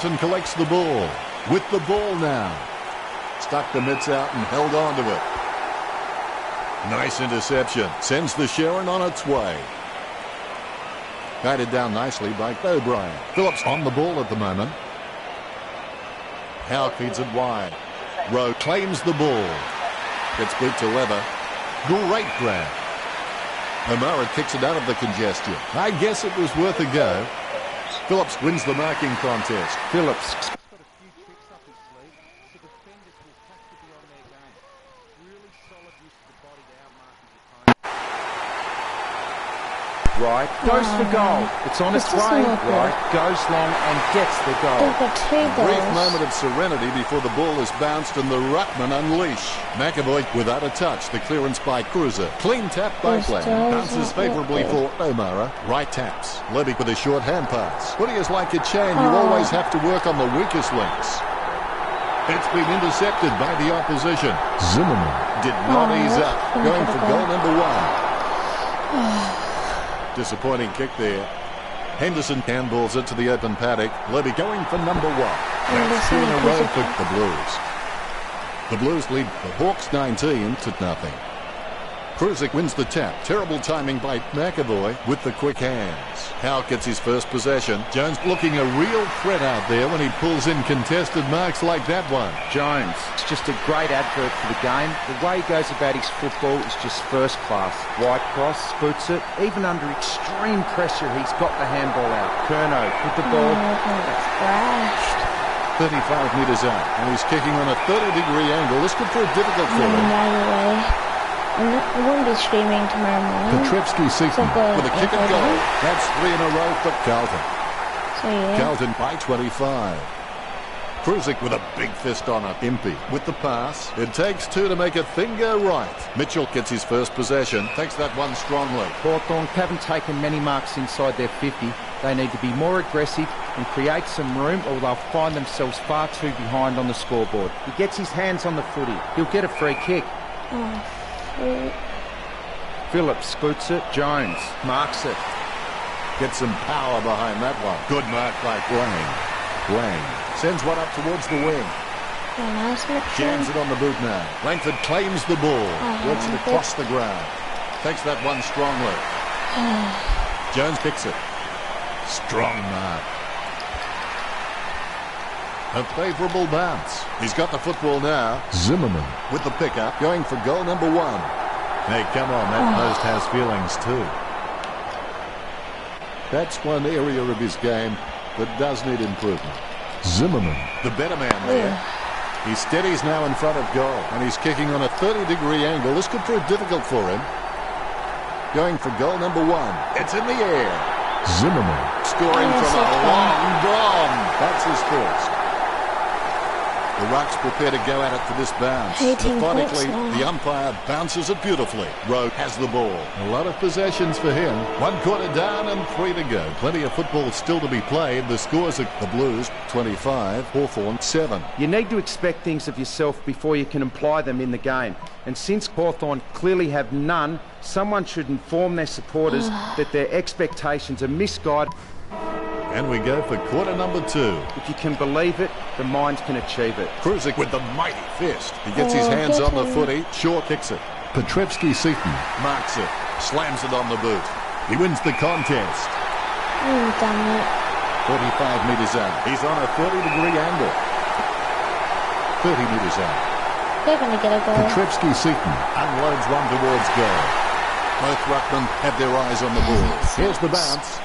Hamilton collects the ball. With the ball now. Stuck the mitts out and held on to it. Nice interception. Sends the Sharon on its way. Guided down nicely by O'Brien. Phillips on the ball at the moment. Howe feeds it wide. Rowe claims the ball. Gets beat to leather. Great grab. O'Mara kicks it out of the congestion. I guess it was worth a go. Phillips wins the marking contest. Phillips. Right, goes for goal. It's on its way. Right, goes long and gets the goal. Brief moment of serenity before the ball is bounced and the ruckman unleash. McAvoy without a touch. The clearance by Cruiser. Clean tap by Glenn. Bounces favourably for O'Mara. Right taps. Levy with a short hand pass. Footy is like a chain. You always have to work on the weakest links. It's been intercepted by the opposition. Zimmerman did not ease up. Going for goal number 1. Disappointing kick there. Henderson handballs it to the open paddock. Levy going for number 1. That's 2 in a row for the Blues. The Blues lead the Hawks 19-0. Cruiser wins the tap. Terrible timing by McAvoy with the quick hands. Howe gets his first possession. Jones looking a real threat out there when he pulls in contested marks like that one. Jones, it's just a great advert for the game. The way he goes about his football is just first class. Wide cross, boots it. Even under extreme pressure, he's got the handball out. Curnow with the ball. That's crashed. 35 metres out, and he's kicking on a 30-degree angle. This could prove difficult for him. I won't be streaming tomorrow morning. Petrevsky-Seaton with a kick and goal. That's 3 in a row for Carlton. So, yeah. Carlton by 25. Cruiser with a big fist on it. Impey with the pass. It takes 2 to make a thing go right. Mitchell gets his first possession. Takes that one strongly. Hawthorn haven't taken many marks inside their 50. They need to be more aggressive and create some room, or they'll find themselves far too behind on the scoreboard. He gets his hands on the footy. He'll get a free kick. Phillips scoots it. Jones marks it. Gets some power behind that one. Good mark by Lang sends one up towards the wing. Jams it on the boot now. Langford claims the ball. Works it across the ground. Takes that one strongly. Jones picks it. Strong mark. A favourable bounce. He's got the football now. Zimmerman with the pickup, going for goal number 1. Hey, come on, that post has feelings too. That's one area of his game that does need improvement. Zimmerman, the better man there. He steadies now in front of goal, and he's kicking on a 30-degree angle. This could prove difficult for him. Going for goal number 1. It's in the air. Zimmerman scoring from a long bomb. That's his first. The Rucks prepare to go at it for this bounce. Methodically, the umpire bounces it beautifully. Rowe has the ball. A lot of possessions for him. 1 quarter down and 3 to go. Plenty of football still to be played. The scores are the Blues 25, Hawthorn 7. You need to expect things of yourself before you can apply them in the game. And since Hawthorn clearly have none, someone should inform their supporters that their expectations are misguided. And we go for quarter number 2. If you can believe it, the mind can achieve it. Cruiser with the mighty fist. He gets his hands on the footy. Shaw kicks it. Petrevsky-Seaton marks it. Slams it on the boot. He wins the contest. Damn it. 45 metres out. He's on a 30-degree angle. 30 metres out. They're going to get a goal. Petrevsky-Seaton unloads one towards goal. Both ruckmen have their eyes on the ball. Here's the bounce.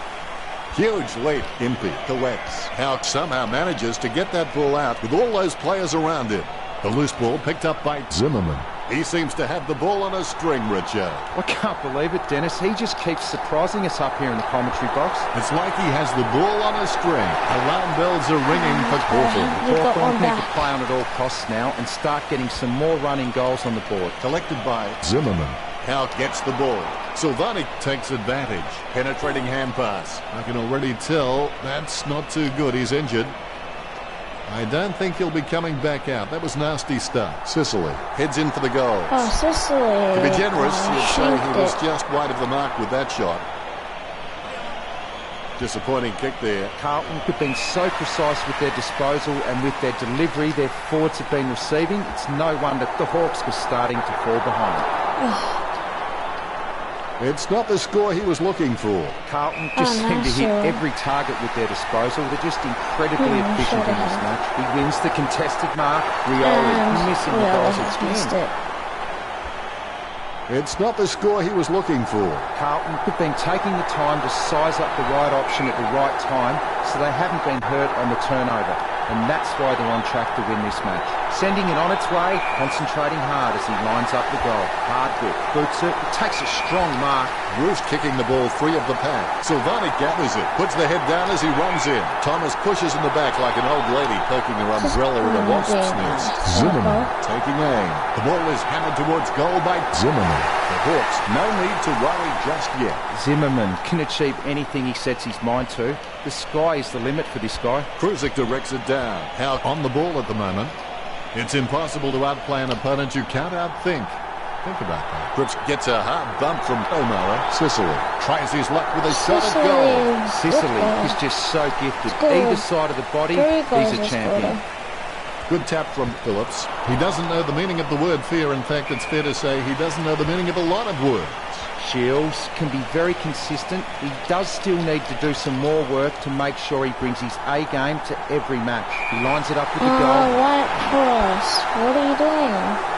Huge lead. Impey collects. Howe somehow manages to get that ball out with all those players around him. The loose ball picked up by Zimmerman. He seems to have the ball on a string, Richo. I can't believe it, Dennis. He just keeps surprising us up here in the commentary box. It's like he has the ball on a string. Alarm bells are ringing for Hawthorn. Hawthorn need to play on at all costs now and start getting some more running goals on the board. Collected by Zimmerman. Howe gets the ball. Silvani takes advantage. Penetrating hand pass. I can already tell that's not too good. He's injured. I don't think he'll be coming back out. That was nasty stuff. Sicily heads in for the goal. Sicily. To be generous, you'd say he was just wide of the mark with that shot. Disappointing kick there. Carlton have been so precise with their disposal and with their delivery their forwards have been receiving. It's no wonder the Hawks were starting to fall behind. It's not the score he was looking for. Carlton just seem to hit every target with their disposal. They're just incredibly efficient in this match. He wins the contested mark. Rioli missing the goals again. It's not the score he was looking for. Carlton have been taking the time to size up the right option at the right time, so they haven't been hurt on the turnover. And that's why they're on track to win this match. Sending it on its way, concentrating hard as he lines up the goal. Hardwick boots it, takes a strong mark. Roost kicking the ball free of the pack. Silvani gathers it, puts the head down as he runs in. Thomas pushes in the back like an old lady poking her umbrella in a wasp's nest. Zimmerman taking aim. The ball is hammered towards goal by Zimmerman. The Hawks, no need to worry just yet. Zimmerman can achieve anything he sets his mind to. The sky is the limit for this guy. Kruzik directs it down. How on the ball at the moment. It's impossible to outplay an opponent you can't outthink. Think about that. Cripps gets a hard bump from O'Mara. Sicily tries his luck with a shot at goal. Sicily is just so gifted. Either side of the body, he's a champion. Good tap from Phillips. He doesn't know the meaning of the word fear. In fact, it's fair to say he doesn't know the meaning of a lot of words. Shields can be very consistent. He does still need to do some more work to make sure he brings his A game to every match. He lines it up with the goal. White Horse, what are you doing?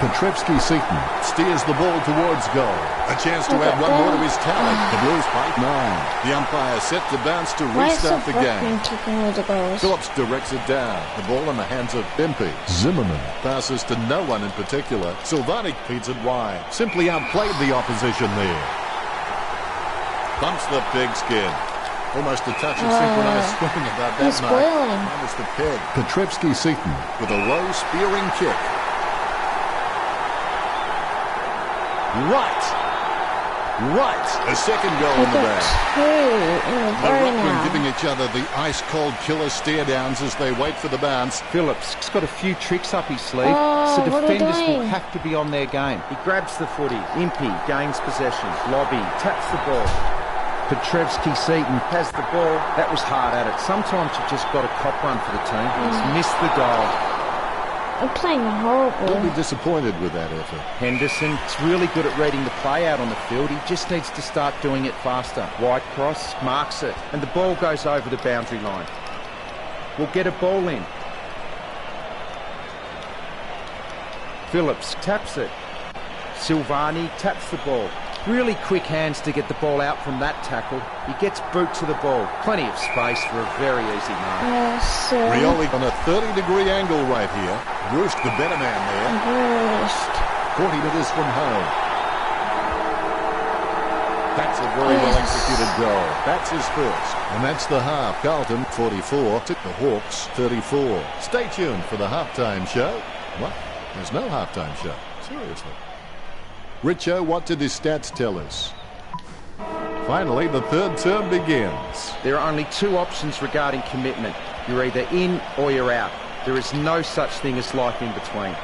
Petrevsky-Seton steers the ball towards goal. A chance to add one more to his tally. The Blues fight 9. The umpire set to bounce to restart the game. Phillips directs it down. The ball in the hands of Bimpey. Zimmerman passes to no one in particular. Silvani feeds it wide. Simply outplayed the opposition there. Bumps the pigskin. Almost a touch of synchronized swimming about that mark. Minus the peg. Petrevsky-Seton with a low spearing kick. Right. A second goal in the bag. The Ruckman giving each other the ice-cold killer stare-downs as they wait for the bounce. Phillips has got a few tricks up his sleeve, so defenders will have to be on their game. He grabs the footy. Impey gains possession. Lobby taps the ball. Petrevsky-Seton has the ball. That was hard at it. Sometimes you've just got a cop run for the team. He's missed the goal. I'm playing horrible. Don't be disappointed with that effort. Henderson is really good at reading the play out on the field. He just needs to start doing it faster. Wide cross, marks it, and the ball goes over the boundary line. We'll get a ball in. Phillips taps it. Silvani taps the ball. Really quick hands to get the ball out from that tackle. He gets boot to the ball. Plenty of space for a very easy mark. Rioli on a 30-degree angle right here. Roost the better man there. 40 metres from home. That's a very well-executed goal. That's his first. And that's the half. Carlton 44 to the Hawks 34. Stay tuned for the halftime show. What? There's no halftime show. Seriously. Richo, what did his stats tell us? Finally, the third term begins. There are only two options regarding commitment. You're either in or you're out. There is no such thing as life in between.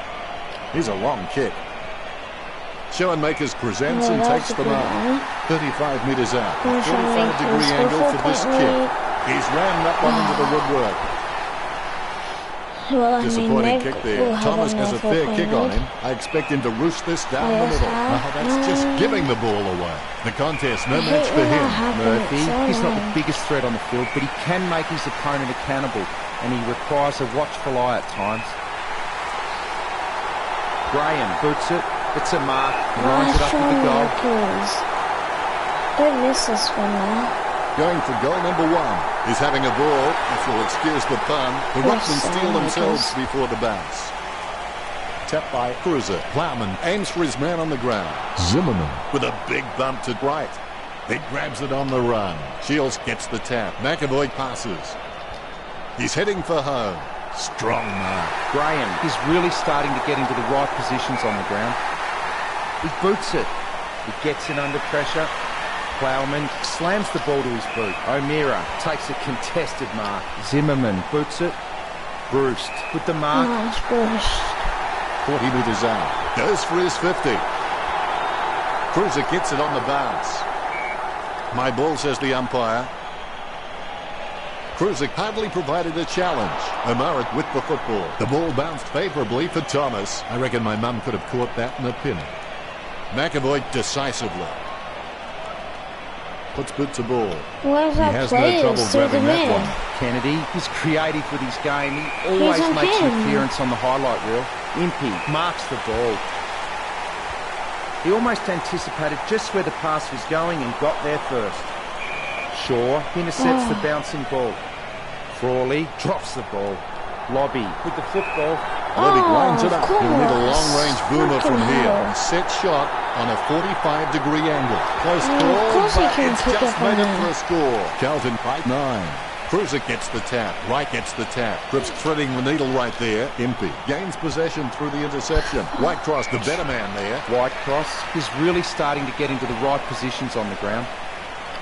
Here's a long kick. Schoenmakers presents and takes the mark. 35 metres out. 45-degree angle for this kick. He's rammed that one into the woodwork. Disappointing kick there. Thomas has a fair kick on him. I expect him to roost this down the middle. Oh, that's just giving the ball away. The contest, no match for him. Murphy, he's not the biggest threat on the field, but he can make his opponent accountable, and he requires a watchful eye at times. Graham boots it. It's a mark. He lines it up with the goal. Don't miss this one now. Going for goal number 1. He's having a ball, if you'll excuse the pun. The Ruckmen steal themselves before the bounce. Tapped by Cruiser. Plowman aims for his man on the ground. Zimmerman with a big bump to right. He grabs it on the run. Shields gets the tap. McAvoy passes. He's heading for home. Strong mark. Graham is really starting to get into the right positions on the ground. He boots it. He gets it under pressure. Plowman slams the ball to his boot. O'Meara takes a contested mark. Zimmerman boots it. Bruce with the mark. 40 metres out. Goes for his 50. Cruiser gets it on the bounce. My ball, says the umpire. Cruiser hardly provided a challenge. O'Mara with the football. The ball bounced favourably for Thomas. I reckon my mum could have caught that in a pinny. McAvoy decisively puts boot to ball. He has no trouble grabbing that one. Kennedy is creative with his game. He always makes an appearance on the highlight reel. Impey marks the ball. He almost anticipated just where the pass was going and got there first. Shaw intercepts the bouncing ball. Frawley drops the ball. Lobby with the football. Lobby lines it up. He'll need a long-range boomer from here. Set shot on a 45-degree angle. Close call, but it's just made it for a score. Carlton by 9. Cruiser gets the tap. Wright gets the tap. Cripps threading the needle right there. Impey gains possession through the interception. Whitecross, the better man there. Whitecross is really starting to get into the right positions on the ground.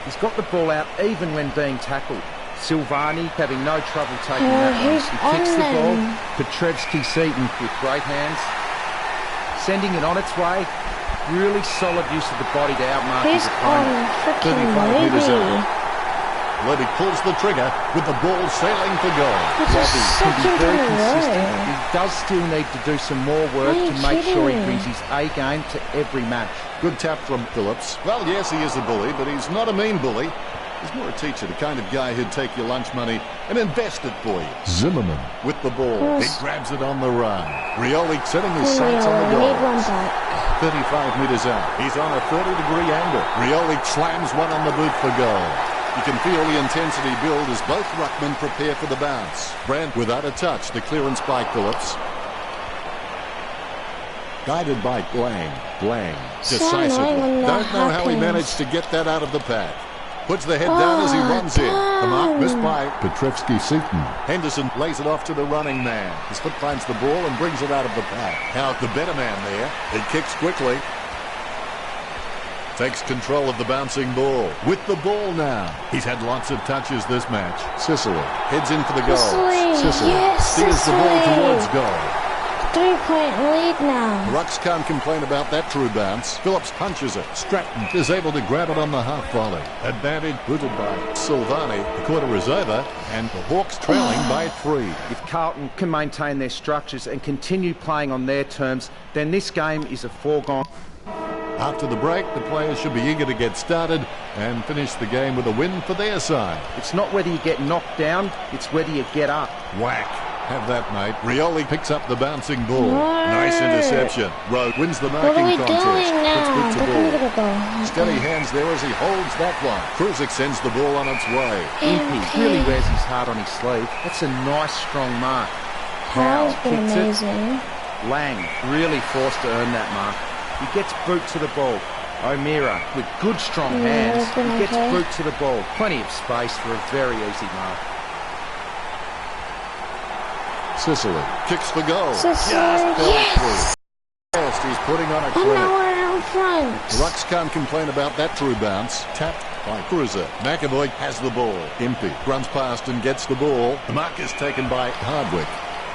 He's got the ball out even when being tackled. Silvani having no trouble taking that one. He kicks the ball. Petrevsky-Seaton with great hands. Sending it on its way. Really solid use of the body to outmark his opponent. 35 metres out. Levy pulls the trigger with the ball sailing for goal. Lobby can be very consistent. He does still need to do some more work to make sure he brings his A game to every match. Good tap from Phillips. Well, yes, he is a bully, but he's not a mean bully. He's more a teacher, the kind of guy who'd take your lunch money and invest it for you. Zimmerman with the ball. He grabs it on the run. Rioli setting his sights on the goal. 35 metres out. He's on a 30-degree angle. Rioli slams one on the boot for goal. You can feel the intensity build as both ruckmen prepare for the bounce. Brandt without a touch. The clearance by Phillips. Guided by Blang. Decisively. Don't know how he managed to get that out of the pack. Puts the head down as he runs in. The mark missed by Petrevsky-Seaton. Henderson lays it off to the running man. His foot finds the ball and brings it out of the pack. Now the better man there. He kicks quickly. Takes control of the bouncing ball. With the ball now. He's had lots of touches this match. Sicily heads in for the goal. Sicily steers the ball towards goal. 3-point lead now. Rucks can't complain about that true bounce. Phillips punches it. Stratton is able to grab it on the half volley. Advantage booted by Silvani. The quarter is over and the Hawks trailing by 3. If Carlton can maintain their structures and continue playing on their terms, then this game is a foregone. After the break, the players should be eager to get started and finish the game with a win for their side. It's not whether you get knocked down, it's whether you get up. Whack. Have that, mate. Rioli picks up the bouncing ball. Nice interception. Rowe wins the marking contest. Puts boot to ball. Steady hands there as he holds that one. Cruiser sends the ball on its way. Impey really wears his heart on his sleeve. That's a nice, strong mark. Howell's been amazing. Lang really forced to earn that mark. He gets boot to the ball. O'Meara with good, strong hands. He gets boot to the ball. Plenty of space for a very easy mark. Sicily kicks the goal. Yes! He's putting on a clinic. In front. Rucks can't complain about that true bounce. Tapped by Cruiser. McAvoy has the ball. Impey runs past and gets the ball. The mark is taken by Hardwick.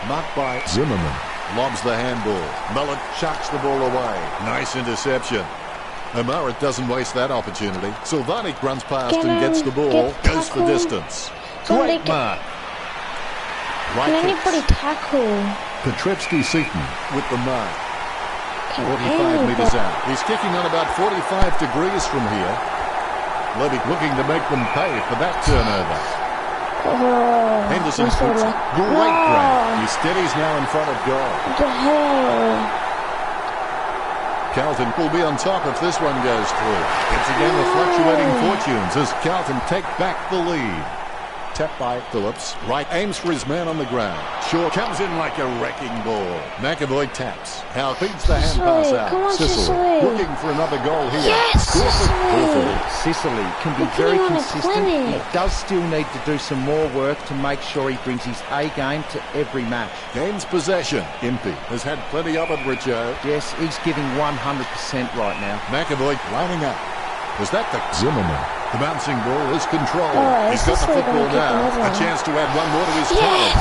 Marked by Zimmerman. Lobs the handball. Mullet chucks the ball away. Nice interception. O'Mara doesn't waste that opportunity. Silvani runs past and gets the ball. Goes for distance. Great mark. Can anybody tackle? Petrevsky-Seaton with the mark. 45 metres out. He's kicking on about 45 degrees from here. Levy looking to make them pay for that turnover. Henderson puts great grab. He steadies now in front of goal. What the hell? Carlton will be on top if this one goes through. It's a game of fluctuating fortunes as Carlton take back the lead. Tapped by Phillips. Wright aims for his man on the ground. Shaw comes in like a wrecking ball. McAvoy taps. Howe feeds the hand pass out. Sicily looking for another goal here. Yes, Sicily can be very consistent. He does still need to do some more work to make sure he brings his A game to every match. Gains possession. Impey has had plenty of it, Richo. Yes, he's giving 100% right now. McAvoy lining up. Was that the Zimmerman? The bouncing ball is controlled. He's got the football now. A chance to add one more to his total.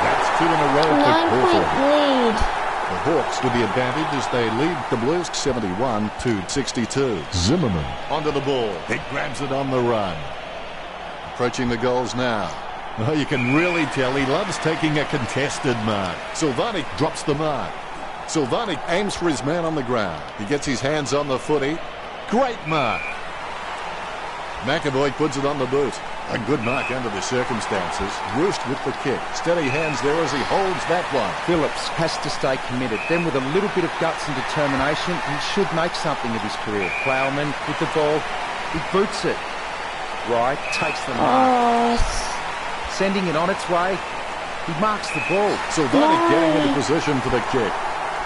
That's 2 in a row for Hawthorn. Lead. The Hawks with the advantage as they lead the Blues 71-62. Zimmerman onto the ball. He grabs it on the run. approaching the goals now. Oh, you can really tell he loves taking a contested mark. Silvani drops the mark. Silvani aims for his man on the ground. He gets his hands on the footy. Great mark. McAvoy puts it on the boot. A good mark under the circumstances. Roost with the kick. Steady hands there as he holds that one. Phillips has to stay committed. Then with a little bit of guts and determination, he should make something of his career. Plowman with the ball. He boots it. Right, takes the mark. Sending it on its way. He marks the ball. Silvani getting into position for the kick.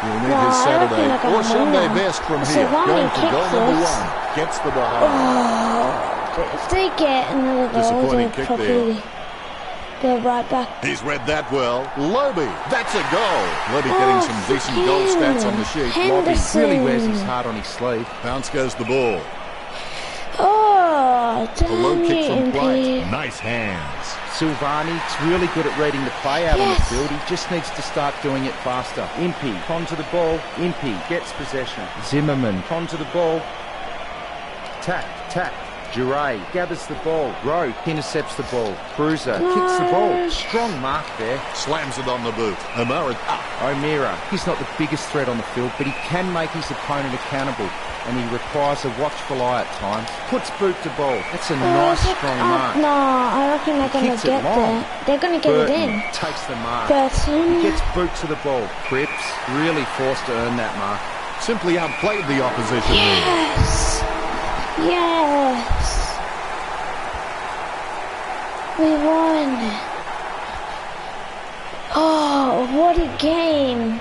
He'll need his Saturday or Sunday best from here. Going for goal number 1. Gets the behind. If they get another goal, they'll probably go right back. He's read that well. Lobe, that's a goal. Lobe getting some decent goal stats on the sheet. Henderson. Lobe really wears his heart on his sleeve. Bounce goes the ball. Oh, The low kick from damn play. it. Nice hands. Silvani's really good at reading the play out on the field. He just needs to start doing it faster. Impey, onto the ball. Impey gets possession. Zimmerman, onto the ball. Tap. Jure gathers the ball. Rowe intercepts the ball. Cruiser kicks the ball. Strong mark there. Slams it on the boot. O'Mara up. O'Meara, he's not the biggest threat on the field, but he can make his opponent accountable, and he requires a watchful eye at times. Puts boot to ball. That's a nice, strong mark. No, I reckon they're going to get there. They're going to get Burton it in. takes the mark. Burton. He gets boot to the ball. Cripps really forced to earn that mark. Simply outplayed the opposition there. Yes. We won. Oh, what a game.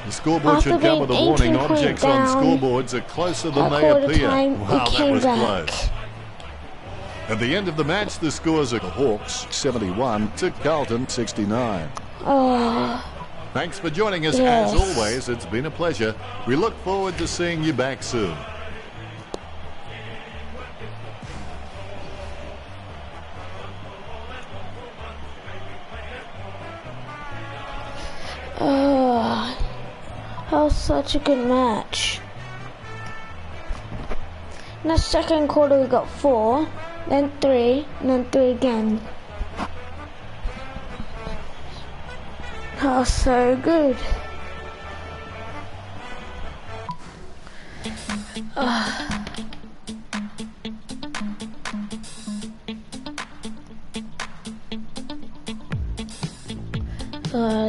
The scoreboard After should come with a being warning. 18 Objects point on down, scoreboards are closer than they quarter appear. time, we Wow, that came was back. close. At the end of the match, the scores are the Hawks 71 to Carlton 69. Oh, Thanks for joining us. yes. As always, it's been a pleasure. We look forward to seeing you back soon. That was such a good match. In the second quarter we got 4, then 3, and then 3 again. That was so good.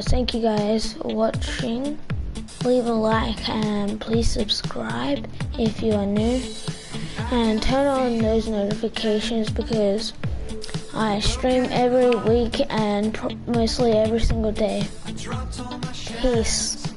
Thank you guys for watching. Leave a like and please subscribe if you are new. And turn on those notifications because I stream every week and mostly every single day. Peace.